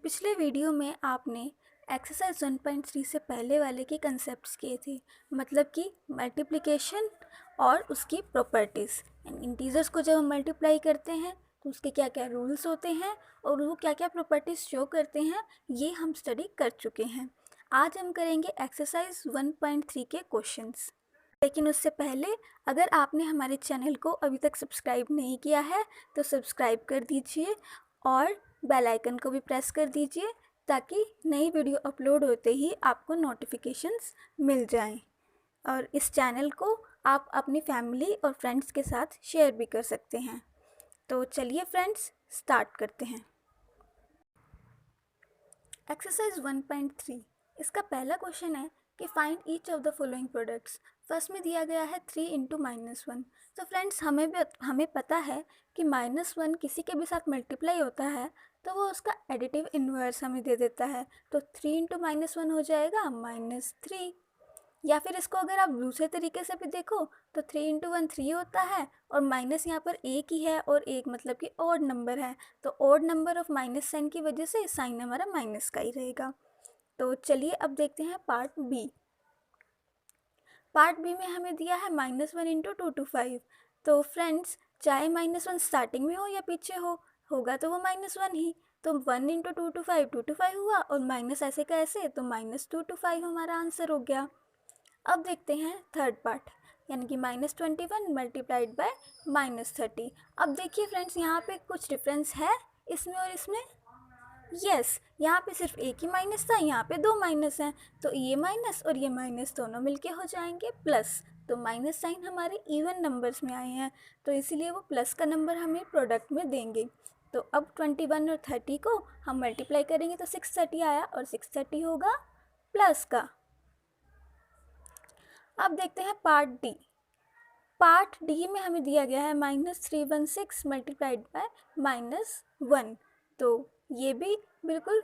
पिछले वीडियो में आपने एक्सरसाइज 1.3 से पहले वाले के कंसेप्ट्स किए थे, मतलब कि मल्टीप्लिकेशन और उसकी प्रॉपर्टीज़। इंटीजर्स को जब हम मल्टीप्लाई करते हैं तो उसके क्या क्या रूल्स होते हैं और वो क्या क्या प्रॉपर्टीज़ शो करते हैं, ये हम स्टडी कर चुके हैं। आज हम करेंगे एक्सरसाइज 1.3 के क्वेश्चंस। लेकिन उससे पहले अगर आपने हमारे चैनल को अभी तक सब्सक्राइब नहीं किया है तो सब्सक्राइब कर दीजिए और बेल आइकन को भी प्रेस कर दीजिए ताकि नई वीडियो अपलोड होते ही आपको नोटिफिकेशंस मिल जाएं। और इस चैनल को आप अपनी फैमिली और फ्रेंड्स के साथ शेयर भी कर सकते हैं। तो चलिए फ्रेंड्स, स्टार्ट करते हैं। एक्सरसाइज 1.3, इसका पहला क्वेश्चन है कि find each of the following products. First में दिया गया है 3 इंटू -1। तो फ्रेंड्स हमें पता है कि -1 किसी के भी साथ मल्टीप्लाई होता है तो वो उसका एडिटिव इन्वर्स हमें दे देता है। तो 3 इंटू -1 हो जाएगा -3। या फिर इसको अगर आप दूसरे तरीके से भी देखो तो 3 इंटू 1 3 होता है और माइनस यहाँ पर एक ही है और एक मतलब कि ऑड नंबर है, तो odd number of minus sign की वजह से साइन हमारा माइनस का ही रहेगा। तो चलिए अब देखते हैं पार्ट बी। पार्ट बी में हमें दिया है -1 इंटू 2 to 5। तो फ्रेंड्स, चाहे -1 स्टार्टिंग में हो या पीछे होगा तो वो -1 ही। तो 1 इंटू 2 to 5 2 to 5 हुआ और माइनस ऐसे का ऐसे, तो -2 to 5 हमारा आंसर हो गया। अब देखते हैं थर्ड पार्ट, यानी कि -21 मल्टीप्लाइड बाय -30। अब देखिए फ्रेंड्स, यहाँ पे कुछ डिफरेंस है इसमें और इसमें। यस, यहाँ पे सिर्फ एक ही माइनस था, यहाँ पे दो माइनस हैं, तो ये माइनस और ये माइनस दोनों मिलके हो जाएंगे प्लस। तो माइनस साइन हमारे इवन नंबर्स में आए हैं, तो इसीलिए वो प्लस का नंबर हमें प्रोडक्ट में देंगे। तो अब 21 और 30 को हम मल्टीप्लाई करेंगे तो 630 आया और 630 होगा प्लस का। अब देखते हैं पार्ट डी। पार्ट डी में हमें दिया गया है -316 मल्टीप्लाइड बाय -1। तो ये भी बिल्कुल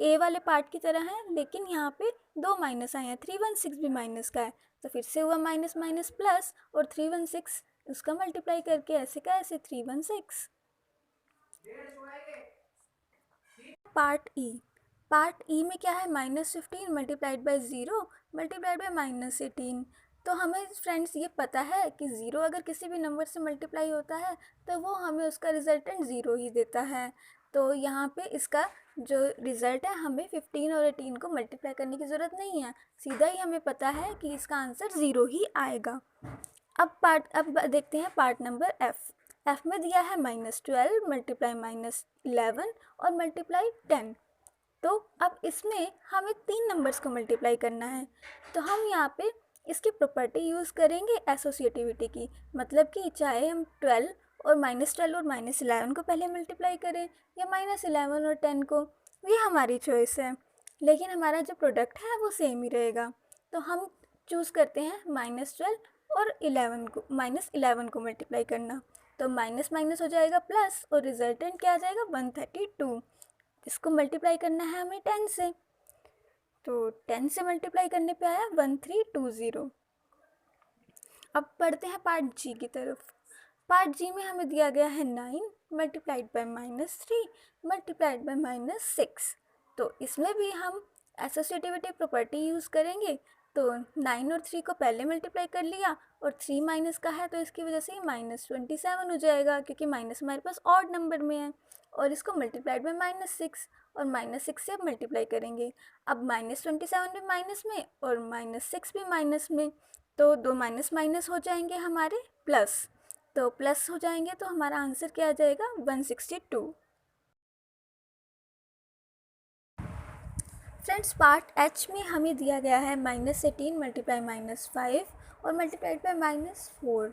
ए वाले पार्ट की तरह है, लेकिन यहाँ पे दो माइनस आए हैं, 316 भी माइनस का है, तो फिर से हुआ माइनस माइनस प्लस और 316 उसका मल्टीप्लाई करके ऐसे का ऐसे 316। पार्ट ई। पार्ट ई में क्या है, -15 मल्टीप्लाइड बाय 0 मल्टीप्लाइड बाय -18। तो हमें फ्रेंड्स ये पता है कि 0 अगर किसी भी नंबर से मल्टीप्लाई होता है तो वो हमें उसका रिजल्टेंट 0 ही देता है। तो यहाँ पे इसका जो रिज़ल्ट है, हमें 15 और 18 को मल्टीप्लाई करने की ज़रूरत नहीं है, सीधा ही हमें पता है कि इसका आंसर 0 ही आएगा। अब देखते हैं पार्ट नंबर एफ में दिया है -12 मल्टीप्लाई -11 और मल्टीप्लाई 10। तो अब इसमें हमें 3 नंबर्स को मल्टीप्लाई करना है, तो हम यहाँ पे इसकी प्रॉपर्टी यूज़ करेंगे एसोसिएटिविटी की, मतलब कि चाहे हम 12 और -12 और -11 को पहले मल्टीप्लाई करें या -11 और 10 को, ये हमारी चॉइस है, लेकिन हमारा जो प्रोडक्ट है वो सेम ही रहेगा। तो हम चूज़ करते हैं -12 और 11 को मल्टीप्लाई करना, तो माइनस माइनस हो जाएगा प्लस और रिजल्टेंट क्या आ जाएगा 132। इसको मल्टीप्लाई करना है हमें 10 से, तो 10 से मल्टीप्लाई करने पे आया 1320। अब पढ़ते हैं पार्ट जी की तरफ। पार्ट जी में हमें दिया गया है 9 मल्टीप्लाइड बाय -3 मल्टीप्लाइड बाय -6। तो इसमें भी हम एसोसिएटिविटी प्रॉपर्टी यूज़ करेंगे। तो 9 और 3 को पहले मल्टीप्लाई कर लिया और 3 माइनस का है तो इसकी वजह से -27 हो जाएगा, क्योंकि माइनस हमारे पास ऑड नंबर में है, और इसको मल्टीप्लाइड बाय -6 और -6 से अब मल्टीप्लाई करेंगे। अब -27 भी माइनस में और -6 भी माइनस में, तो दो माइनस माइनस हो जाएंगे हमारे प्लस, तो प्लस हो जाएंगे तो हमारा आंसर क्या आ जाएगा 162। फ्रेंड्स, पार्ट एच में हमें दिया गया है -18 मल्टीप्लाई -5 और मल्टीप्लाइड बाय -4।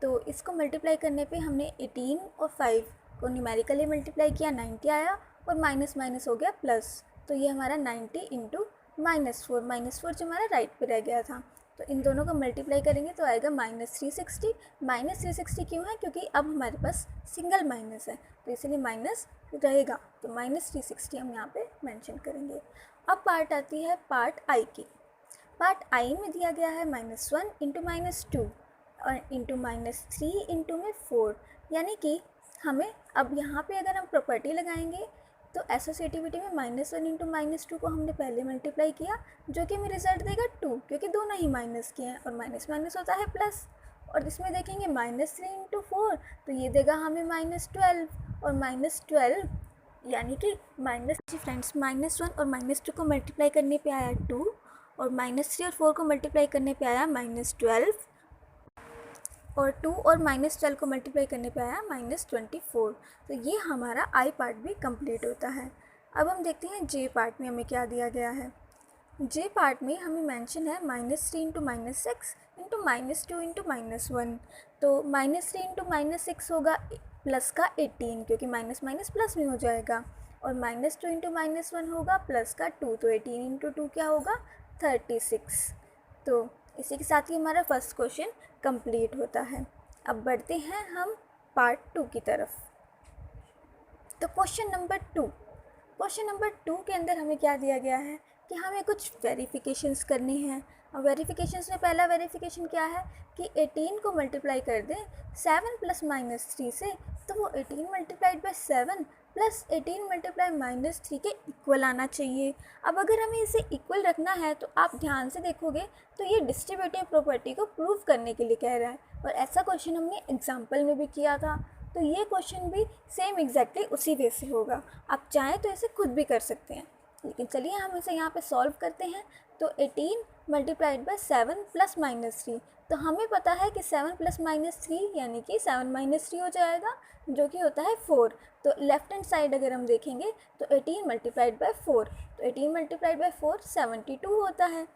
तो इसको मल्टीप्लाई करने पे हमने 18 और 5 को न्यूमेरिकली मल्टीप्लाई किया, 90 आया और माइनस माइनस हो गया प्लस, तो ये हमारा 90 इंटू -4 जो हमारा राइट पे रह गया था। तो इन दोनों को मल्टीप्लाई करेंगे तो आएगा -360। -360 क्यों है, क्योंकि अब हमारे पास सिंगल माइनस है तो इसीलिए माइनस रहेगा, तो -360 हम यहाँ पे मेंशन करेंगे। अब पार्ट आती है पार्ट आई की। पार्ट आई में दिया गया है -1 इंटू -2 और इंटू -3 इंटू में 4, यानी कि हमें अब यहाँ पे अगर हम प्रॉपर्टी लगाएंगे तो एसोसिएटिविटी में -1 इंटू -2 को हमने पहले मल्टीप्लाई किया, जो कि हमें रिजल्ट देगा 2, क्योंकि दोनों ही माइनस के हैं और माइनस माइनस होता है प्लस। और इसमें देखेंगे -3 इंटू 4 तो ये देगा हमें -12, और -12 यानी कि फ्रेंड्स -1 और -2 को मल्टीप्लाई करने पे आया 2, और -3 और 4 को मल्टीप्लाई करने पे आया -12, और 2 और -12 को मल्टीप्लाई करने पे आया -24। तो ये हमारा आई पार्ट भी कंप्लीट होता है। अब हम देखते हैं जे पार्ट में हमें क्या दिया गया है। जे पार्ट में हमें मेंशन है -3 इंटू -6 इंटू -2 इंटू -1। तो -3 इंटू -6 होगा प्लस का 18, क्योंकि माइनस माइनस प्लस में हो जाएगा, और -2 इंटू -1 होगा प्लस का 2, तो 18 इंटू 2 क्या होगा 36। तो इसी के साथ ही हमारा फर्स्ट क्वेश्चन कंप्लीट होता है। अब बढ़ते हैं हम पार्ट 2 की तरफ। तो क्वेश्चन नंबर 2 के अंदर हमें क्या दिया गया है कि हमें कुछ वेरिफिकेशंस करनी हैं। और वेरिफिकेशंस में पहला वेरिफिकेशन क्या है कि 18 को मल्टीप्लाई कर दें 7 प्लस -3 से, तो वो 18 मल्टीप्लाइड बाई 7 प्लस 18 मल्टीप्लाई -3 के इक्वल आना चाहिए। अब अगर हमें इसे इक्वल रखना है तो आप ध्यान से देखोगे तो ये डिस्ट्रीब्यूटिव प्रॉपर्टी को प्रूव करने के लिए कह रहा है, और ऐसा क्वेश्चन हमने एग्जाम्पल में भी किया था। तो ये क्वेश्चन भी सेम एग्जैक्टली उसी वे से होगा। आप चाहें तो इसे खुद भी कर सकते हैं, लेकिन चलिए हम इसे यहाँ पे सॉल्व करते हैं। तो 18 मल्टीप्लाइड बाई 7 प्लस -3, तो हमें पता है कि 7 प्लस -3 यानी कि 7 -3 हो जाएगा, जो कि होता है 4। तो लेफ्ट हैंड साइड अगर हम देखेंगे तो 18 मल्टीप्लाइड बाई 4, तो 18 मल्टीप्लाइड बाई 4 72 होता है।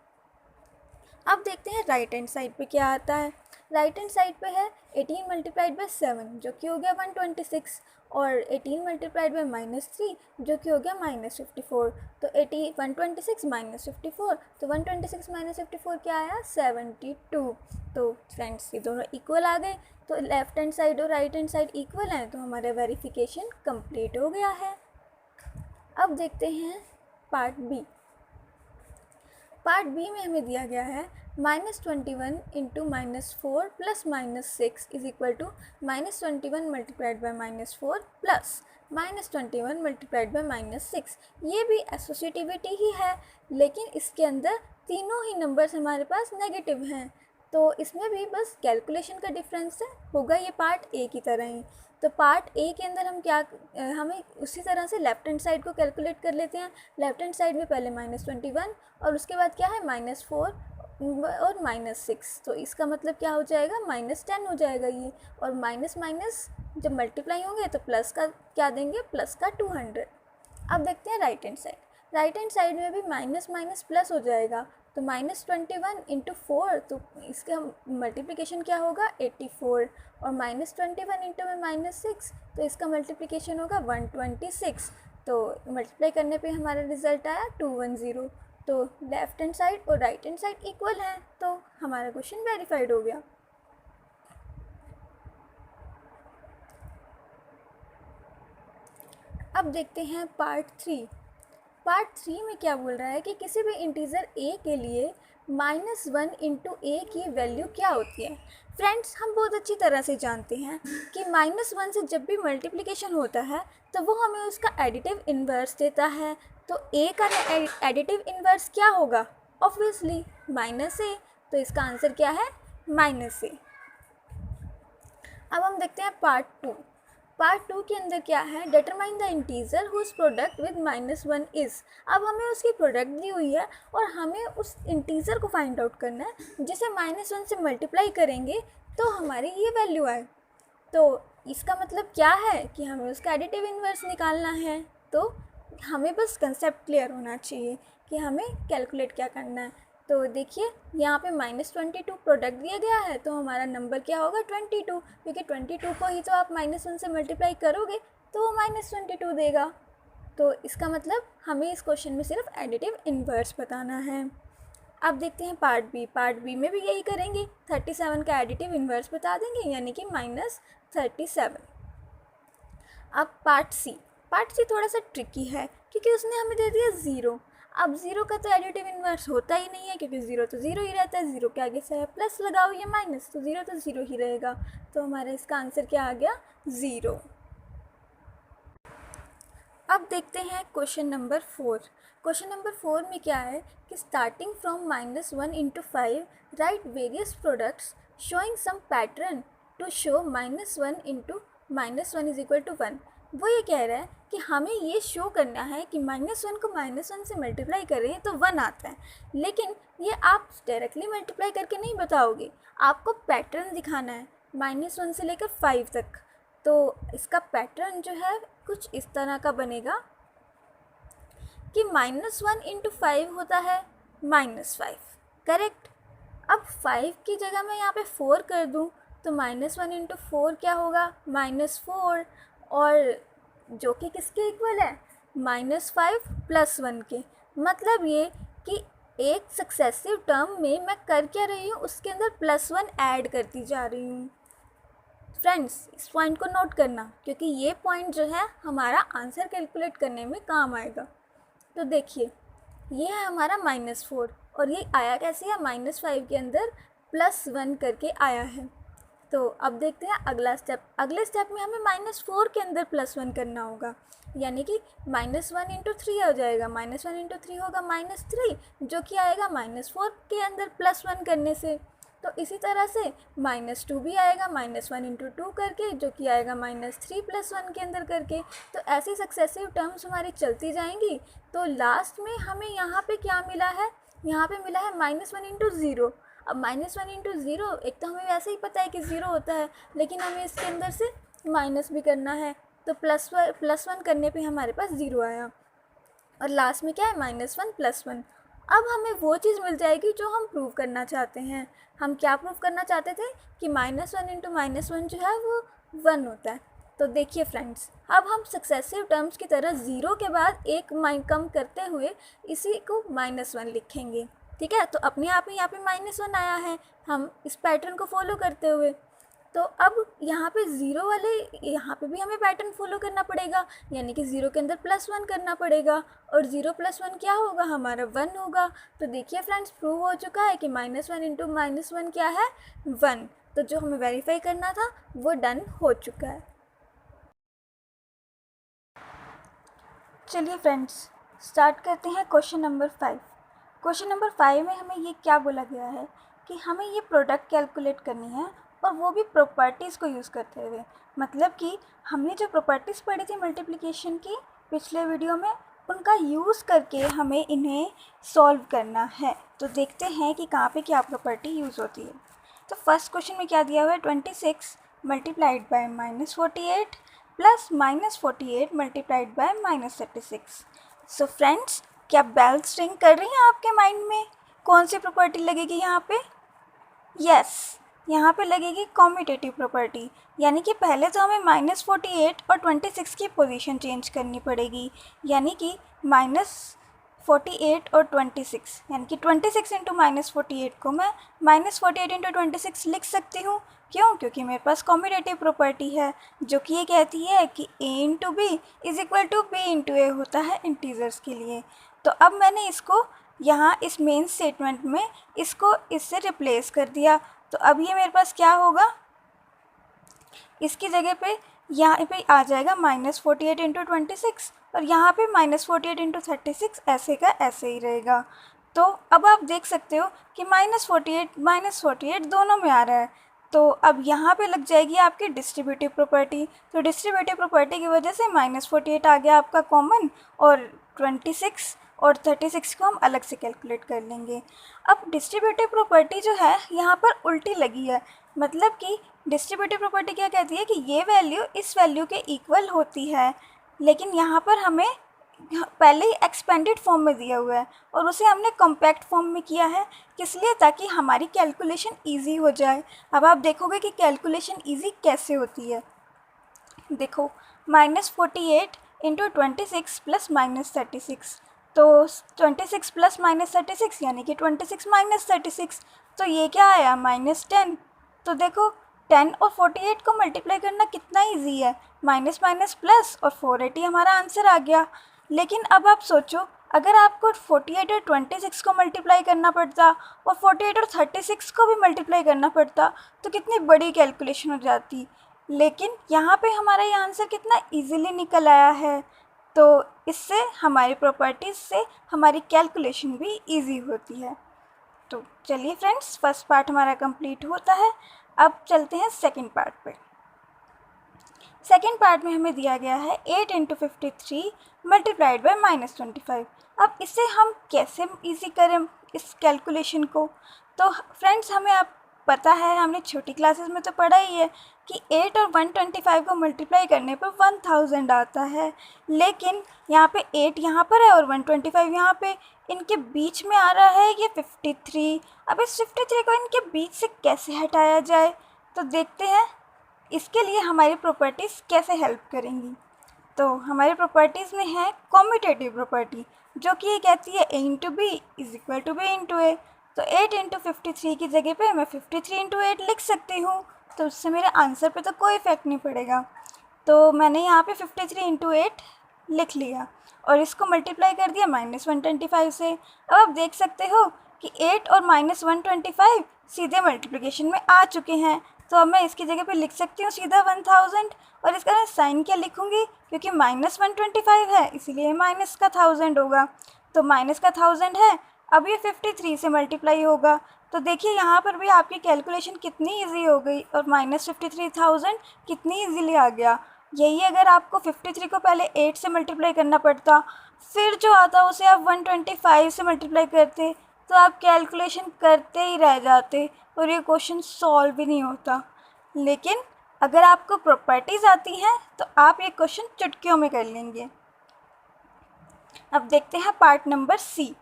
अब देखते हैं राइट हैंड साइड पे क्या आता है। राइट हैंड साइड पे है 18 मल्टीप्लाइड बाई 7, जो कि हो गया 126, और 18 मल्टीप्लाइड बाई -3, जो कि हो गया -54। तो 126 -54, तो 126 -54 क्या आया 72। तो फ्रेंड्स ये दोनों इक्वल आ गए, तो लेफ्ट हैंड साइड और राइट हैंड साइड इक्वल हैं, तो हमारा वेरिफिकेशन कंप्लीट हो गया है। अब देखते हैं पार्ट बी। पार्ट बी में हमें दिया गया है -21 into -4 plus -6 is equal to -21 multiplied by -4 plus -21 multiplied by -6। ये भी एसोसिएटिविटी ही है, लेकिन इसके अंदर तीनों ही नंबर्स हमारे पास नेगेटिव हैं, तो इसमें भी बस कैलकुलेशन का डिफरेंस है, होगा ये पार्ट ए की तरह ही। तो पार्ट ए के अंदर हम क्या हमें उसी तरह से लेफ्ट हैंड साइड को कैलकुलेट कर लेते हैं। लेफ्ट हैंड साइड में पहले -21 और उसके बाद क्या है -4 और -6, तो इसका मतलब क्या हो जाएगा -10 हो जाएगा ये, और माइनस माइनस जब मल्टीप्लाई होंगे तो प्लस का क्या देंगे, प्लस का 200। अब देखते हैं right hand side. Right hand side में भी माइनस माइनस प्लस हो जाएगा, तो -21 इंटू 4, तो इसका मल्टीप्लिकेशन क्या होगा 84, और -21 इंटू में -6, तो इसका मल्टीप्लिकेशन होगा 126। तो मल्टीप्लाई करने पे हमारा रिजल्ट आया 210। तो लेफ्ट हैंड साइड और राइट हैंड साइड इक्वल हैं, तो हमारा क्वेश्चन वेरीफाइड हो गया। अब देखते हैं पार्ट 3। पार्ट 3 में क्या बोल रहा है कि किसी भी इंटीजर a के लिए -1 इंटू ए की वैल्यू क्या होती है। फ्रेंड्स हम बहुत अच्छी तरह से जानते हैं कि -1 से जब भी मल्टीप्लिकेशन होता है तो वो हमें उसका एडिटिव इन्वर्स देता है। तो a का एडिटिव इन्वर्स क्या होगा, ऑब्वियसली -a, तो इसका आंसर क्या है -a। अब हम देखते हैं पार्ट 2। पार्ट 2 के अंदर क्या है, determine the integer whose product with -1 is. अब हमें उसकी प्रोडक्ट दी हुई है और हमें उस इंटीजर को फाइंड आउट करना है जिसे -1 से मल्टीप्लाई करेंगे तो हमारी ये वैल्यू आए। तो इसका मतलब क्या है कि हमें उसका एडिटिव इन्वर्स निकालना है। तो हमें बस कंसेप्ट क्लियर होना चाहिए कि हमें कैलकुलेट क्या करना है। तो देखिए यहाँ पे -22 प्रोडक्ट दिया गया है, तो हमारा नंबर क्या होगा 22, क्योंकि 22 को ही तो आप -1 से मल्टीप्लाई करोगे तो वो -22 देगा। तो इसका मतलब हमें इस क्वेश्चन में सिर्फ एडिटिव इन्वर्स बताना है। अब देखते हैं पार्ट बी। पार्ट बी में भी यही करेंगे, 37 का एडिटिव इन्वर्स बता देंगे, यानी कि -37। अब पार्ट सी। पार्ट सी थोड़ा सा ट्रिकी है क्योंकि उसने हमें दे दिया 0। अब 0 का तो एडिटिव इन्वर्स होता ही नहीं है, क्योंकि 0 तो 0 ही रहता है। 0 के आगे से प्लस लगाओ या माइनस, तो 0 तो 0 ही रहेगा। तो हमारा इसका आंसर क्या आ गया 0। अब देखते हैं क्वेश्चन नंबर 4। क्वेश्चन नंबर 4 में क्या है कि starting from -1 into 5 right various products showing some pattern to show -1 into -1 is equal to 1। वो ये कह रहा है कि हमें ये शो करना है कि -1 को -1 से मल्टीप्लाई करें तो 1 आता है, लेकिन ये आप डायरेक्टली मल्टीप्लाई करके नहीं बताओगे, आपको पैटर्न दिखाना है -1 से लेकर 5 तक। तो इसका पैटर्न जो है कुछ इस तरह का बनेगा कि -1 into 5 होता है -5, करेक्ट। अब 5 की जगह मैं यहाँ पे 4 कर दूँ तो -1 into 4 क्या होगा, -4, और जो कि किसके इक्वल है, -5 + 1 के। मतलब ये कि एक सक्सेसिव टर्म में मैं कर क्या रही हूँ, उसके अंदर +1 ऐड करती जा रही हूँ। फ्रेंड्स, इस पॉइंट को नोट करना, क्योंकि ये पॉइंट जो है हमारा आंसर कैलकुलेट करने में काम आएगा। तो देखिए, ये है हमारा -4 और ये आया कैसे है, -5 के अंदर +1 करके आया है। तो अब देखते हैं अगला स्टेप। अगले स्टेप में हमें -4 के अंदर +1 करना होगा, यानी कि -1 into 3 हो जाएगा। -1 into 3 होगा -3, जो कि आएगा -4 के अंदर +1 करने से। तो इसी तरह से -2 भी आएगा -1 into 2 करके, जो कि आएगा -3 + 1 के अंदर करके। तो ऐसी सक्सेसिव टर्म्स हमारी चलती जाएंगी। तो लास्ट में हमें यहाँ पे क्या मिला है, यहाँ पे मिला है -1 into 0। अब -1 into 0, एक तो हमें वैसे ही पता है कि 0 होता है, लेकिन हमें इसके अंदर से माइनस भी करना है। तो +1 करने पे हमारे पास 0 आया, और लास्ट में क्या है, -1 + 1। अब हमें वो चीज़ मिल जाएगी जो हम प्रूव करना चाहते हैं। हम क्या प्रूव करना चाहते थे कि -1 into -1 जो है वो 1 होता है। तो देखिए फ्रेंड्स, अब हम सक्सेसिव टर्म्स की तरह 0 के बाद एक कम करते हुए इसी को -1 लिखेंगे, ठीक है। तो अपने आप ही यहाँ पे -1 आया है, हम इस पैटर्न को फॉलो करते हुए। तो अब यहाँ पे 0 वाले, यहाँ पे भी हमें पैटर्न फॉलो करना पड़ेगा, यानी कि 0 के अंदर +1 करना पड़ेगा, और 0 + 1 क्या होगा, हमारा 1 होगा। तो देखिए फ्रेंड्स, प्रूव हो चुका है कि -1 into -1 क्या है, 1। तो जो हमें वेरीफाई करना था वो डन हो चुका है। चलिए फ्रेंड्स, स्टार्ट करते हैं क्वेश्चन नंबर 5। क्वेश्चन नंबर 5 में हमें ये क्या बोला गया है कि हमें ये प्रोडक्ट कैलकुलेट करनी है, और वो भी प्रॉपर्टीज़ को यूज़ करते हुए। मतलब कि हमने जो प्रॉपर्टीज़ पढ़ी थी मल्टीप्लिकेशन की पिछले वीडियो में, उनका यूज़ करके हमें इन्हें सॉल्व करना है। तो देखते हैं कि कहाँ पे क्या प्रॉपर्टी यूज़ होती है। तो फर्स्ट क्वेश्चन में क्या दिया हुआ है, 26 multiplied by -48 plus -48 multiplied by -36। So friends, क्या बेल्स रिंग कर रही हैं आपके माइंड में? कौन सी प्रॉपर्टी लगेगी यहाँ पे? यस, यहाँ पे लगेगी कॉम्यूटेटिव प्रॉपर्टी। यानी कि पहले तो हमें -48 और 26 की पोजीशन चेंज करनी पड़ेगी, यानी कि -48 और 26, यानी कि 26 इंटू -48 को मैं -48 इंटू 26 लिख सकती हूँ। क्यों? क्योंकि मेरे पास कॉम्यूटेटिव प्रॉपर्टी है, जो कि ये कहती है कि a into B is equal to b into A होता है इंटीजर्स के लिए। तो अब मैंने इसको यहाँ इस मेन स्टेटमेंट में इसको इससे रिप्लेस कर दिया। तो अब ये मेरे पास क्या होगा, इसकी जगह पे यहाँ पे आ जाएगा -48 इंटू 26, और यहाँ पे -48 इंटू 36 ऐसे का ऐसे ही रहेगा। तो अब आप देख सकते हो कि -48 दोनों में आ रहा है। तो अब यहाँ पे लग जाएगी आपकी डिस्ट्रीब्यूटिव प्रॉपर्टी। तो डिस्ट्रीब्यूटिव प्रॉपर्टी की वजह से -48 आ गया आपका कॉमन, और 26 और 36 को हम अलग से कैलकुलेट कर लेंगे। अब डिस्ट्रीब्यूटिव प्रॉपर्टी जो है यहाँ पर उल्टी लगी है। मतलब कि डिस्ट्रीब्यूटिव प्रॉपर्टी क्या कहती है कि ये वैल्यू इस वैल्यू के इक्वल होती है, लेकिन यहाँ पर हमें पहले ही एक्सपेंडेड फॉर्म में दिया हुआ है, और उसे हमने कॉम्पैक्ट फॉर्म में किया है। किस लिए? ताकि हमारी कैलकुलेशन ईजी हो जाए। अब आप देखोगे कि कैलकुलेशन ईजी कैसे होती है। देखो, -48 इंटू 26 प्लस -36, तो 26 प्लस -36 यानी कि 26 -36, तो ये क्या आया, -10। तो देखो, 10 और 48 को मल्टीप्लाई करना कितना इजी है, माइनस माइनस प्लस, और 480 हमारा आंसर आ गया। लेकिन अब आप सोचो, अगर आपको 48 और 26 को मल्टीप्लाई करना पड़ता, और 48 और 36 को भी मल्टीप्लाई करना पड़ता, तो कितनी बड़ी कैलकुलेशन हो जाती। लेकिन यहाँ पे हमारा ये आंसर कितना इजीली निकल आया है। तो इससे हमारी प्रॉपर्टीज़ से हमारी कैलकुलेशन भी इजी होती है। तो चलिए फ्रेंड्स, फर्स्ट पार्ट हमारा कंप्लीट होता है। अब चलते हैं सेकंड पार्ट पे। सेकेंड पार्ट में हमें दिया गया है 8 × 53 मल्टीप्लाइड बाय -25। अब इसे हम कैसे इजी करें इस कैलकुलेशन को? तो फ्रेंड्स, हमें अब पता है, हमने छोटी क्लासेस में तो पढ़ा ही है कि 8 और 125 को मल्टीप्लाई करने पर 1000 आता है। लेकिन यहाँ पे 8 यहाँ पर है और 125 यहाँ पे, इनके बीच में आ रहा है ये 53। अब इस 53 को इनके बीच से कैसे हटाया जाए, तो देखते हैं इसके लिए हमारी प्रॉपर्टीज़ कैसे हेल्प करेंगी। तो हमारी प्रॉपर्टीज़ में है कॉम्यूटेटिव प्रॉपर्टी, जो कि ये कहती है a × b = b × a। तो 8 × 53 की जगह पे मैं 53 × 8 लिख सकती हूँ, तो उससे मेरे आंसर पे तो कोई इफेक्ट नहीं पड़ेगा। तो मैंने यहाँ पे 53 × 8 लिख लिया और इसको मल्टीप्लाई कर दिया -125 से। अब आप देख सकते हो कि 8 और -125 सीधे मल्टीप्लिकेशन में आ चुके हैं। तो अब मैं इसकी जगह पे लिख सकती हूँ सीधा 1000, और इसका मैं साइन क्या लिखूँगी, क्योंकि -125 है इसीलिए माइनस का 1000 होगा। तो माइनस का 1000 है, अब ये 53 से मल्टीप्लाई होगा। तो देखिए यहाँ पर भी आपकी कैलकुलेशन कितनी इजी हो गई और -53,000 कितनी इजीली आ गया। यही अगर आपको 53 को पहले 8 से मल्टीप्लाई करना पड़ता, फिर जो आता उसे आप 125 से मल्टीप्लाई करते, तो आप कैलकुलेशन करते ही रह जाते और ये क्वेश्चन सॉल्व भी नहीं होता। लेकिन अगर आपको प्रॉपर्टीज़ आती हैं तो आप ये क्वेश्चन चुटकियों में कर लेंगे। अब देखते हैं part number C.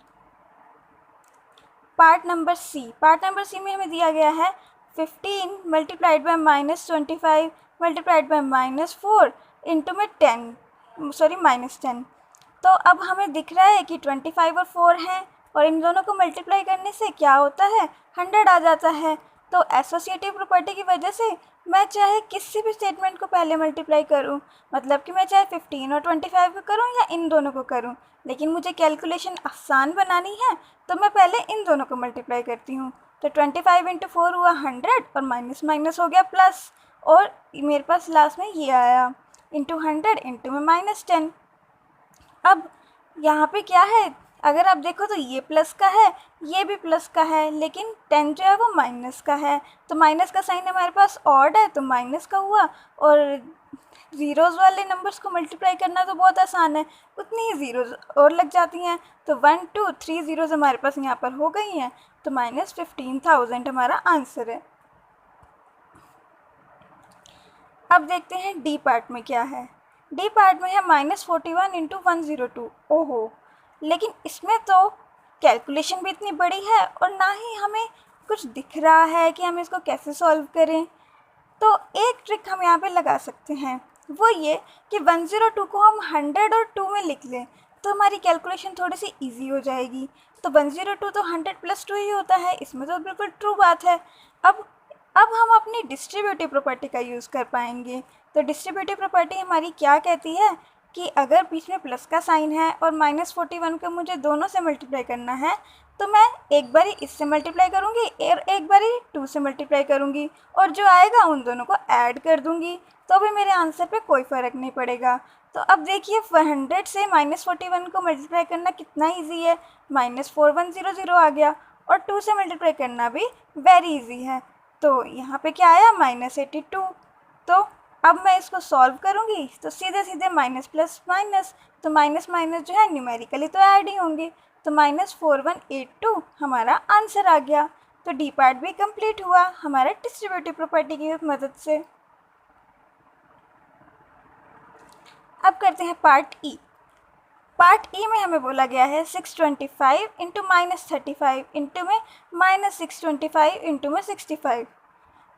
Part number C में हमें दिया गया है 15 multiplied by -25 multiplied by -4 into में -10। तो अब हमें दिख रहा है कि 25 और 4 हैं और इन दोनों को मल्टीप्लाई करने से क्या होता है, 100 आ जाता है। तो एसोसिएटिव प्रॉपर्टी की वजह से मैं चाहे किसी भी स्टेटमेंट को पहले मल्टीप्लाई करूं, मतलब कि मैं चाहे 15 और 25 को करूं या इन दोनों को करूं, लेकिन मुझे कैलकुलेशन आसान बनानी है तो मैं पहले इन दोनों को मल्टीप्लाई करती हूं। तो 25 × 4 हुआ 100 और माइनस माइनस हो गया प्लस, और मेरे पास लास्ट में ये आया इंटू 100 इंटू में -10। अब यहाँ पे क्या है, अगर आप देखो तो ये प्लस का है, ये भी प्लस का है, लेकिन 10 जो है वो माइनस का है। तो माइनस का साइन हमारे पास ऑड है तो माइनस का हुआ, और ज़ीरोज़ वाले नंबर्स को मल्टीप्लाई करना तो बहुत आसान है, उतनी ही ज़ीरोज़ और लग जाती हैं। तो 1 2 3 ज़ीरोज़ हमारे पास यहाँ पर हो गई हैं, तो -15,000 हमारा आंसर है। अब देखते हैं डी पार्ट में क्या है। डी पार्ट में है -41 × 102। ओहो, लेकिन इसमें तो कैलकुलेशन भी इतनी बड़ी है और ना ही हमें कुछ दिख रहा है कि हम इसको कैसे सॉल्व करें। तो एक ट्रिक हम यहाँ पे लगा सकते हैं, वो ये कि 102 को हम 100 और 2 में लिख लें तो हमारी कैलकुलेशन थोड़ी सी इजी हो जाएगी। तो 102 तो 100 + 2 ही होता है, इसमें तो बिल्कुल ट्रू बात है। अब हम अपनी डिस्ट्रीब्यूटिव प्रॉपर्टी का यूज़ कर पाएंगे। तो डिस्ट्रीब्यूटिव प्रॉपर्टी हमारी क्या कहती है कि अगर बीच में प्लस का साइन है और -41 को मुझे दोनों से मल्टीप्लाई करना है, तो मैं एक बारी इससे मल्टीप्लाई करूँगी और एक बारी 2 से मल्टीप्लाई करूँगी, और जो आएगा उन दोनों को ऐड कर दूँगी, तो भी मेरे आंसर पे कोई फ़र्क नहीं पड़ेगा। तो अब देखिए 100 से -41 को मल्टीप्लाई करना कितना ईजी है, -4100 आ गया, और 2 से मल्टीप्लाई करना भी वेरी ईजी है। तो यहाँ पे क्या आया, -82। तो अब मैं इसको सॉल्व करूँगी तो सीधे सीधे माइनस प्लस माइनस, तो माइनस माइनस जो है न्यूमेरिकली तो ऐड ही होंगे, तो -4182 हमारा आंसर आ गया। तो डी पार्ट भी कंप्लीट हुआ हमारा डिस्ट्रीब्यूटिव प्रॉपर्टी की मदद से। अब करते हैं पार्ट ई। पार्ट ई में हमें बोला गया है 625 × -35 इंटू में -625 इंटू में 65।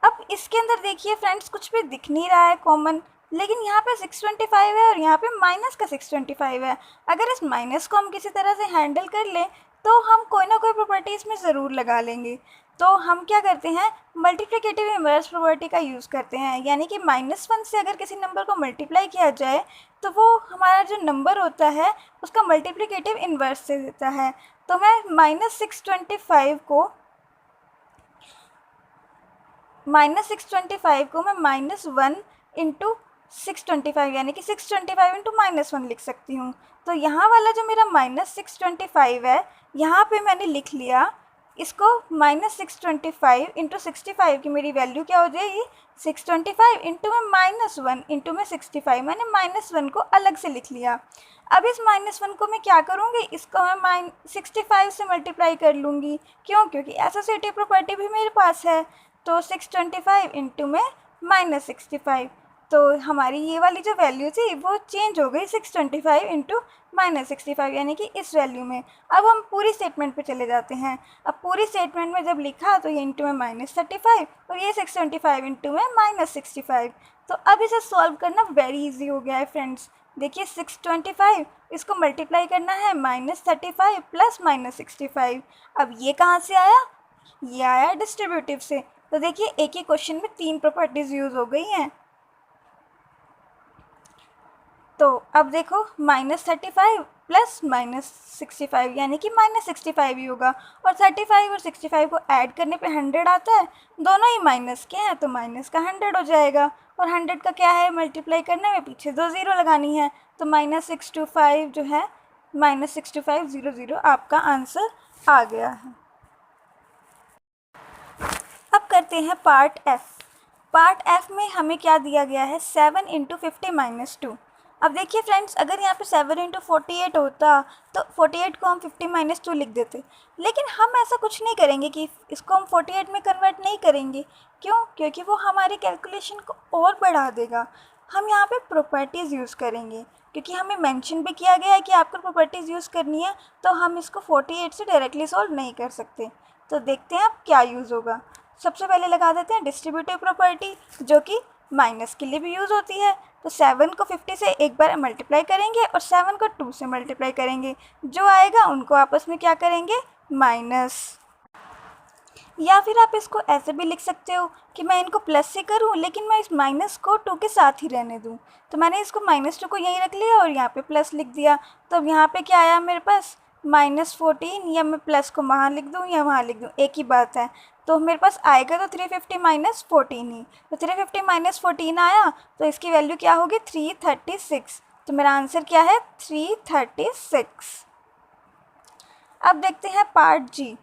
अब इसके अंदर देखिए फ्रेंड्स, कुछ भी दिख नहीं रहा है कॉमन, लेकिन यहाँ पे 625 है और यहाँ पे माइनस का 625 है। अगर इस माइनस को हम किसी तरह से हैंडल कर लें तो हम कोई ना कोई प्रॉपर्टी इसमें ज़रूर लगा लेंगे। तो हम क्या करते हैं, मल्टीप्लिकेटिव इन्वर्स प्रॉपर्टी का यूज़ करते हैं, यानी कि -1 से अगर किसी नंबर को मल्टीप्लाई किया जाए तो वो हमारा जो नंबर होता है उसका मल्टीप्लिकेटिव इन्वर्स से देता है। तो मैं -625 को -1 इंटू 625 यानी कि 625 इंटू -1 लिख सकती हूँ। तो यहाँ वाला जो मेरा -625 है, यहाँ पे मैंने लिख लिया इसको -625 इंटू 65 की मेरी वैल्यू क्या हो जाएगी 625 इंटू में -1 इंटू में 65, मैंने -1 को अलग से लिख लिया। अब इस -1 को मैं क्या करूँगी, इसको मैं 65 से मल्टीप्लाई कर लूँगी। क्यों? क्योंकि एसोसिएटिव प्रॉपर्टी भी मेरे पास है। तो 625 इंटू में -65, तो हमारी ये वाली जो वैल्यू थी वो चेंज हो गई 625 इंटू -65 यानी कि इस वैल्यू में। अब हम पूरी स्टेटमेंट पे चले जाते हैं। अब पूरी स्टेटमेंट में जब लिखा तो ये इंटू में -35 और ये 625 इंटू में -65। तो अब इसे सॉल्व करना वेरी इजी हो गया है फ्रेंड्स। देखिए 625 इसको मल्टीप्लाई करना है -35 प्लस -65। अब ये कहाँ से आया, ये आया डिस्ट्रीब्यूटिव से। तो देखिए एक ही क्वेश्चन में 3 प्रॉपर्टीज यूज़ हो गई हैं। तो अब देखो -35 प्लस -65 यानी कि -65 ही होगा, और 35 और 65 को ऐड करने पे 100 आता है, दोनों ही माइनस के हैं तो माइनस का 100 हो जाएगा। और 100 का क्या है, मल्टीप्लाई करने में पीछे 2 ज़ीरो लगानी है, तो -625 जो है -62500 आपका आंसर आ गया है। अब करते हैं पार्ट एफ। पार्ट एफ में हमें क्या दिया गया है, 7 इंटू 50 - 2। अब देखिए फ्रेंड्स, अगर यहाँ पे 7 इंटू 48 होता तो 48 को हम 50 - 2 लिख देते, लेकिन हम ऐसा कुछ नहीं करेंगे कि इसको हम 48 में कन्वर्ट नहीं करेंगे। क्यों? क्योंकि वो हमारी कैलकुलेशन को और बढ़ा देगा। हम यहाँ पे प्रॉपर्टीज़ यूज़ करेंगे, क्योंकि हमें मेंशन भी किया गया है कि आपको प्रॉपर्टीज़ यूज़ करनी है, तो हम इसको 48 से डायरेक्टली सॉल्व नहीं कर सकते। तो देखते हैं अब क्या यूज़ होगा। सबसे पहले लगा देते हैं डिस्ट्रीब्यूटिव प्रॉपर्टी, जो कि माइनस के लिए भी यूज़ होती है। तो 7 को 50 से एक बार मल्टीप्लाई करेंगे और 7 को 2 से मल्टीप्लाई करेंगे, जो आएगा उनको आपस में क्या करेंगे, माइनस। या फिर आप इसको ऐसे भी लिख सकते हो कि मैं इनको प्लस से करूं, लेकिन मैं इस माइनस को 2 के साथ ही रहने दूं। तो मैंने इसको -2 को यहीं रख लिया और यहाँ पे प्लस लिख दिया। तो अब यहाँ पे क्या आया मेरे पास, -14, या मैं प्लस को वहाँ लिख दूँ या वहाँ लिख दूँ, एक ही बात है। तो मेरे पास आएगा तो 350 - 14 ही। तो 350 - 14 आया, तो इसकी वैल्यू क्या होगी, 336। तो मेरा आंसर क्या है, 336। अब देखते हैं पार्ट जी।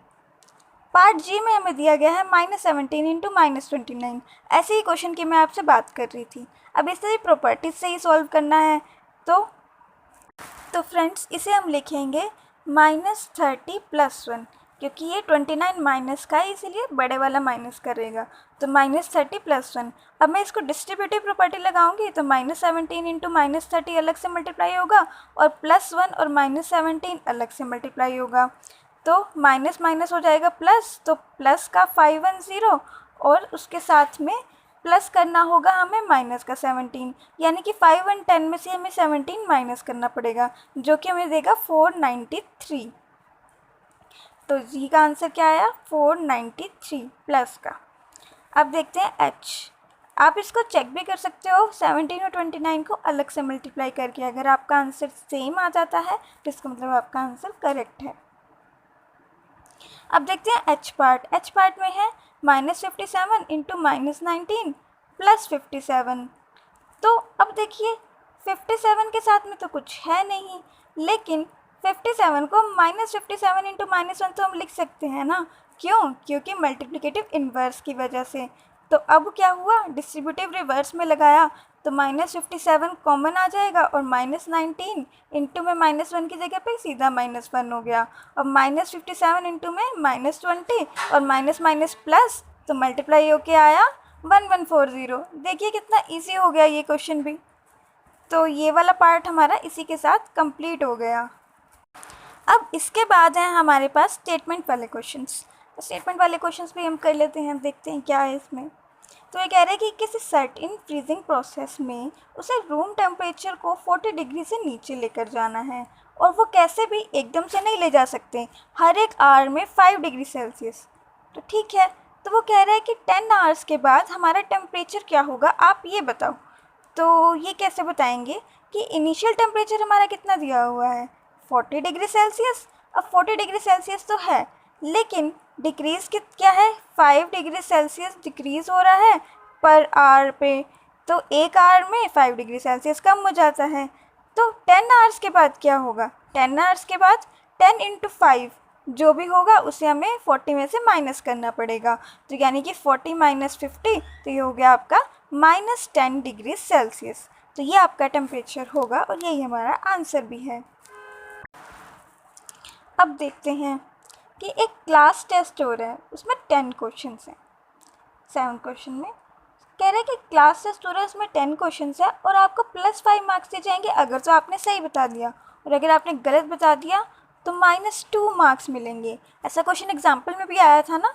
पार्ट जी में हमें दिया गया है -17 इंटू -29। ऐसे ही क्वेश्चन की मैं आपसे बात कर रही थी। अब इसे ही प्रॉपर्टीज से ही सॉल्व करना है। तो फ्रेंड्स इसे हम लिखेंगे -30 + 1, क्योंकि ये 29 माइनस का है, इसीलिए बड़े वाला माइनस करेगा। तो -30 + 1। अब मैं इसको डिस्ट्रीब्यूटिव प्रॉपर्टी लगाऊंगी, तो -17 इंटू -30 अलग से मल्टीप्लाई होगा और +1 और -17 अलग से मल्टीप्लाई होगा। तो माइनस माइनस हो जाएगा प्लस, तो प्लस का 510 और उसके साथ में प्लस करना होगा हमें माइनस का 17, यानी कि 5 और 10 में से हमें 17 माइनस करना पड़ेगा, जो कि हमें देगा 493। तो जी का आंसर क्या आया, 493 प्लस का। अब देखते हैं एच। आप इसको चेक भी कर सकते हो 17 और 29 को अलग से मल्टीप्लाई करके। अगर आपका आंसर सेम आ जाता है तो इसका मतलब आपका आंसर करेक्ट है। अब देखते हैं एच पार्ट। एच पार्ट में है -57 इंटू -19 प्लस 57। तो अब देखिए 57 के साथ में तो कुछ है नहीं, लेकिन 57 को -57 इंटू -1 तो हम लिख सकते हैं ना। क्यों? क्योंकि मल्टीप्लिकेटिव इन्वर्स की वजह से। तो अब क्या हुआ, डिस्ट्रीब्यूटिव रिवर्स में लगाया तो -57 कॉमन आ जाएगा और -19 इंटू में -1 की जगह पे सीधा -1 हो गया। और -57 इंटू में -20 और माइनस माइनस प्लस, तो मल्टीप्लाई होके आया 1140। देखिए कितना इजी हो गया ये क्वेश्चन भी। तो ये वाला पार्ट हमारा इसी के साथ कंप्लीट हो गया। अब इसके बाद हैं हमारे पास स्टेटमेंट वाले क्वेश्चंस। तो स्टेटमेंट वाले क्वेश्चंस भी हम कर लेते हैं, देखते हैं क्या है इसमें। तो ये कह रहे हैं कि किसी सर्टेन फ्रीजिंग प्रोसेस में उसे रूम टेम्परेचर को 40 डिग्री से नीचे लेकर जाना है, और वो कैसे भी एकदम से नहीं ले जा सकते, हर एक आवर में 5 डिग्री सेल्सियस। तो ठीक है, तो वो कह रहा है कि 10 आवर्स के बाद हमारा टेम्परेचर क्या होगा, आप ये बताओ। तो ये कैसे बताएंगे कि इनिशियल टेम्परेचर हमारा कितना दिया हुआ है, 40 डिग्री सेल्सियस। अब 40 डिग्री सेल्सियस तो है, लेकिन डिक्रीज़ क्या है, 5 डिग्री सेल्सियस डिक्रीज़ हो रहा है पर आवर पे। तो 1 आवर में 5 डिग्री सेल्सियस कम हो जाता है। तो 10 आवर्स के बाद क्या होगा? 10 आवर्स के बाद 10 × 5 जो भी होगा उसे हमें 40 में से माइनस करना पड़ेगा। तो यानी कि 40 - 50, तो ये हो गया आपका -10 डिग्री सेल्सियस। तो ये आपका टेम्परेचर होगा और यही हमारा आंसर भी है। अब देखते हैं कि एक क्लास टेस्ट हो रहा है, उसमें 10 क्वेश्चन हैं। 7 क्वेश्चन में कह रहे हैं कि क्लास टेस्ट हो रहा है, उसमें 10 क्वेश्चन है और आपको +5 मार्क्स दिए जाएंगे अगर तो आपने सही बता दिया, और अगर आपने गलत बता दिया तो -2 मार्क्स मिलेंगे। ऐसा क्वेश्चन एग्जाम्पल में भी आया था ना।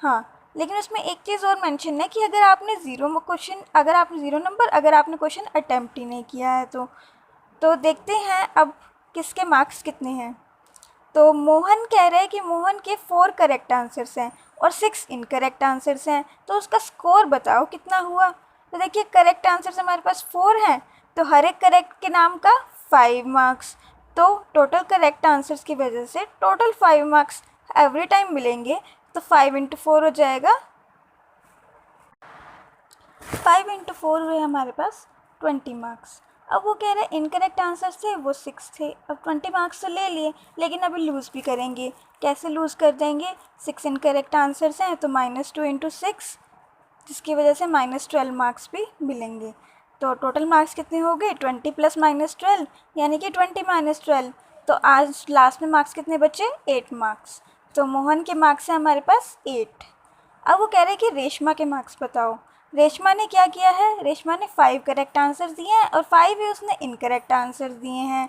हाँ, लेकिन उसमें एक चीज़ और मेंशन है कि अगर आपने ज़ीरो नंबर अगर आपने क्वेश्चन अटैम्प्ट ही नहीं किया है तो देखते हैं अब किसके मार्क्स कितने हैं। तो मोहन कह रहे हैं कि मोहन के 4 करेक्ट आंसर्स हैं और 6 इनकरेक्ट आंसर्स हैं, तो उसका स्कोर बताओ कितना हुआ। तो देखिए करेक्ट आंसर्स हमारे पास 4 हैं, तो हर एक करेक्ट के नाम का 5 मार्क्स। तो टोटल करेक्ट आंसर्स की वजह से टोटल 5 मार्क्स एवरी टाइम मिलेंगे। तो 5 × 4 हो जाएगा, 5 × 4 हुए हमारे पास 20 मार्क्स। अब वो कह रहे हैं इनकरेक्ट आंसर्स थे वो 6 थे। अब 20 मार्क्स तो ले लिए, लेकिन अभी लूज़ भी करेंगे। कैसे लूज़ कर देंगे? 6 इनकरेक्ट आंसर्स हैं तो -2 × 6, जिसकी वजह से -12 मार्क्स भी मिलेंगे। तो टोटल मार्क्स कितने हो गए? 20 + -12 यानी कि 20 - 12। तो आज लास्ट में मार्क्स कितने बचे? 8 मार्क्स। तो मोहन के मार्क्स हैं हमारे पास 8। अब वो कह रहे हैं कि रेशमा के मार्क्स बताओ। रेशमा ने क्या किया है? रेशमा ने 5 करेक्ट आंसर्स दिए हैं और 5 ही उसने इनकरेक्ट आंसर्स दिए हैं।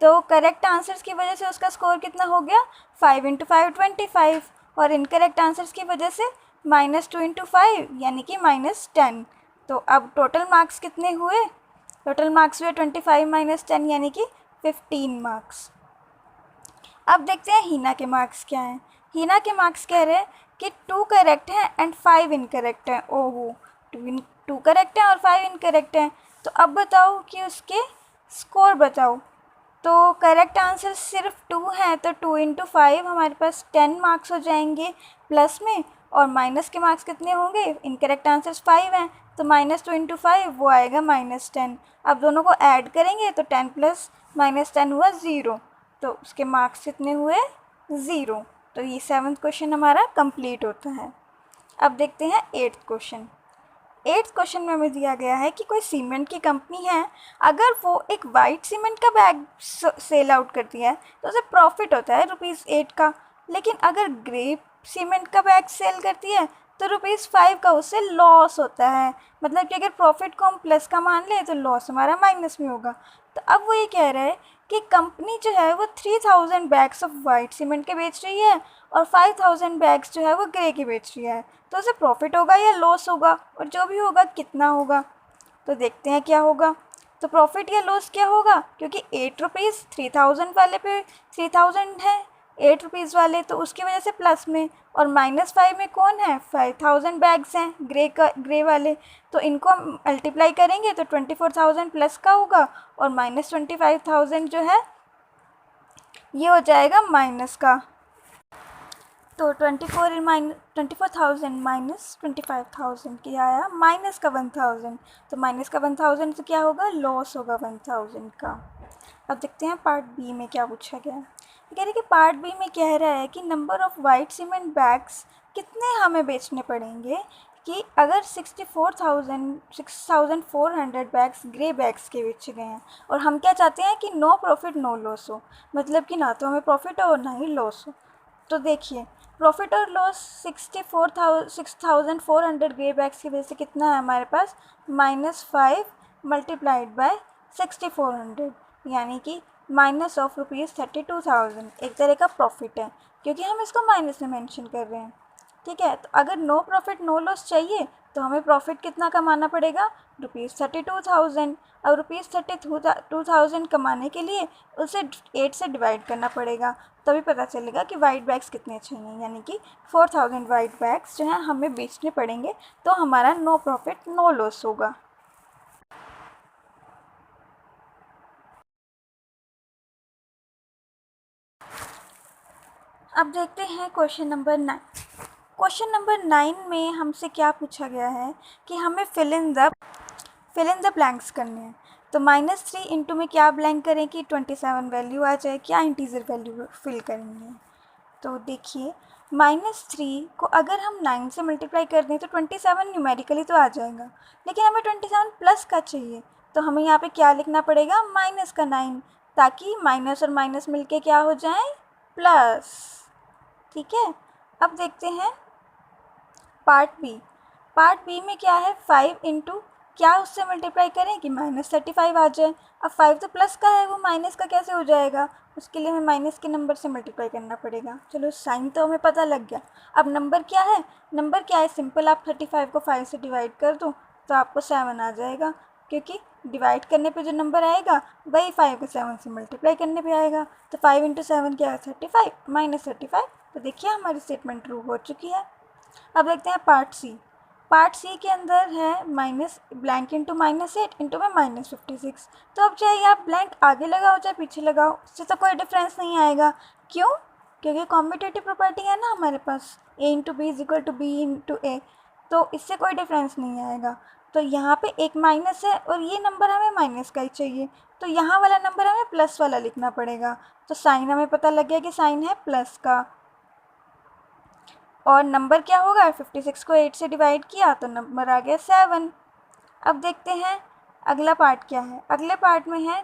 तो करेक्ट आंसर्स की वजह से उसका स्कोर कितना हो गया? 5 × 5 25, और इनकरेक्ट आंसर्स की वजह से -2 × 5 यानी कि -10। तो अब टोटल मार्क्स कितने हुए? टोटल मार्क्स हुए 25 - 10 यानी कि 15 मार्क्स। अब देखते हैं हीना के मार्क्स क्या हैं। हीना के मार्क्स कह रहे हैं कि 2 करेक्ट हैं एंड 5 इनकरेक्ट हैं। ओहो, 2 करेक्ट हैं और 5 इनकरेक्ट हैं। तो अब बताओ कि उसके स्कोर बताओ। तो करेक्ट आंसर सिर्फ 2 हैं, तो 2 × 5 हमारे पास 10 मार्क्स हो जाएंगे प्लस में, और माइनस के मार्क्स कितने होंगे? इनकरेक्ट आंसर्स 5 हैं, तो -2 × 5 वो आएगा -10। अब दोनों को ऐड करेंगे तो 10 + -10 हुआ 0, तो उसके मार्क्स कितने हुए? 0। तो ये 7th क्वेश्चन हमारा कंप्लीट होता है। अब देखते हैं 8th क्वेश्चन। 8th क्वेश्चन में हमें दिया गया है कि कोई सीमेंट की कंपनी है, अगर वो एक वाइट सीमेंट का बैग सेल आउट करती है तो उसे प्रॉफिट होता है ₹8 का, लेकिन अगर ग्रे सीमेंट का बैग सेल करती है तो ₹5 का उसे लॉस होता है। मतलब कि अगर प्रॉफिट को हम प्लस का मान लें तो लॉस हमारा माइनस में होगा। तो अब वो ये कह रहा है कि कंपनी जो है वो 3000 बैग्स ऑफ वाइट सीमेंट के बेच रही है और 5000 बैग्स जो है वो ग्रे के बेच रही है, तो उसे प्रॉफिट होगा या लॉस होगा, और जो भी होगा कितना होगा। तो देखते हैं क्या होगा। तो प्रॉफिट या लॉस क्या होगा, क्योंकि 8 रुपीज़ 3000 वाले पे 3000 है, 8 रुपीज़ वाले, तो उसकी वजह से प्लस में, और -5 में कौन है? 5000 बैग्स हैं ग्रे वाले, तो इनको हम मल्टीप्लाई करेंगे तो 24,000 प्लस का होगा, और -25,000 जो है ये हो जाएगा माइनस का। तो 24,000 - 25,000 क्या आया? माइनस का 1000। तो माइनस का 1000 से क्या होगा? लॉस होगा 1000 का। अब देखते हैं पार्ट बी में क्या पूछा गया है। कह रहे कि पार्ट बी में कह रहा है कि number of white cement bags कितने हमें बेचने पड़ेंगे कि अगर 6,400 बैग्स ग्रे बैग्स के बेचे गए हैं, और हम क्या चाहते हैं कि नो प्रॉफिट नो लॉस हो, मतलब कि ना तो हमें प्रॉफिट हो और ना ही लॉस हो। तो देखिए प्रॉफिट और लॉस 6,400 ग्रे बैग्स की वजह से कितना है हमारे पास? -5 × 6,400 यानी कि -32,000 एक तरह का प्रॉफिट है, क्योंकि हम इसको माइनस में मेंशन कर रहे हैं। ठीक है, तो अगर नो प्रॉफिट नो लॉस चाहिए तो हमें प्रॉफिट कितना कमाना पड़ेगा? ₹32,000। अब ₹32,000 कमाने के लिए उसे 8 से डिवाइड करना पड़ेगा, तभी पता चलेगा कि वाइट बैग्स कितने चाहिए, यानी कि 4000 वाइट बैग्स जो हैं हमें बेचने पड़ेंगे, तो हमारा नो प्रॉफिट नो लॉस होगा। अब देखते हैं क्वेश्चन नंबर 9। क्वेश्चन नंबर 9 में हमसे क्या पूछा गया है कि हमें fill in the fill in the blanks करने हैं। तो -3 इंटू में क्या ब्लैंक करें कि 27 वैल्यू आ जाए, क्या इंटीजर वैल्यू फिल करेंगे। तो देखिए -3 को अगर हम 9 से मल्टीप्लाई कर दें तो 27 न्यूमेरिकली तो आ जाएगा, लेकिन हमें 27 प्लस का चाहिए। तो हमें यहाँ पे क्या लिखना पड़ेगा, माइनस का 9, ताकि माइनस और माइनस मिलके क्या हो जाए, प्लस। ठीक है, अब देखते हैं पार्ट बी। पार्ट बी में क्या है, 5 इंटू क्या उससे मल्टीप्लाई करें कि -35 आ जाए। अब 5 तो प्लस का है, वो माइनस का कैसे हो जाएगा, उसके लिए हमें माइनस के नंबर से मल्टीप्लाई करना पड़ेगा। चलो साइन तो हमें पता लग गया, अब नंबर क्या है, नंबर क्या है, सिंपल आप 35 को 5 से डिवाइड कर दो तो आपको 7 आ जाएगा, क्योंकि डिवाइड करने पे जो नंबर आएगा वही 5 को 7 से मल्टीप्लाई करने पे आएगा। तो 5 इंटू 7 क्या है, 35, -35। तो देखिए हमारी स्टेटमेंट ट्रू हो चुकी है। अब देखते हैं पार्ट सी। पार्ट सी के अंदर है माइनस ब्लैंक इंटू -8 इंटू में -56। तो अब चाहे आप ब्लैंक आगे लगाओ चाहे पीछे लगाओ, उससे तो कोई डिफरेंस नहीं आएगा। क्यों, क्योंकि कॉम्पिटेटिव प्रॉपर्टी है ना हमारे पास, a into B is equal to B into A, तो इससे कोई डिफरेंस नहीं आएगा। तो यहाँ पे एक माइनस है और ये नंबर हमें माइनस का ही चाहिए, तो यहाँ वाला नंबर हमें प्लस वाला लिखना पड़ेगा। तो साइन हमें पता लग गया कि साइन है प्लस का, और नंबर क्या होगा, 56 को 8 से डिवाइड किया तो नंबर आ गया 7। अब देखते हैं अगला पार्ट क्या है। अगले पार्ट में है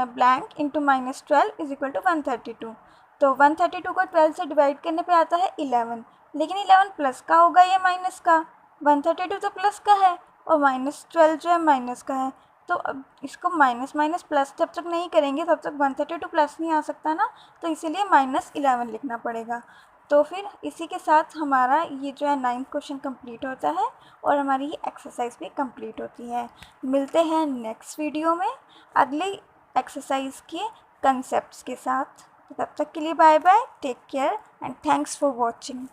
blank into -12 is equal to 132। तो 132 को 12 से डिवाइड करने पे आता है 11, लेकिन 11 प्लस का होगा या माइनस का, 132 तो प्लस का है और -12 जो है माइनस का है। तो अब इसको माइनस माइनस प्लस जब तक नहीं करेंगे तब तक 132 प्लस नहीं आ सकता ना, तो इसीलिए -11 लिखना पड़ेगा। तो फिर इसी के साथ हमारा ये जो है 9th क्वेश्चन कंप्लीट होता है और हमारी ये एक्सरसाइज भी कंप्लीट होती है। मिलते हैं नेक्स्ट वीडियो में अगली एक्सरसाइज के कंसेप्ट्स के साथ। तब तक के लिए bye bye, take care and thanks for watching.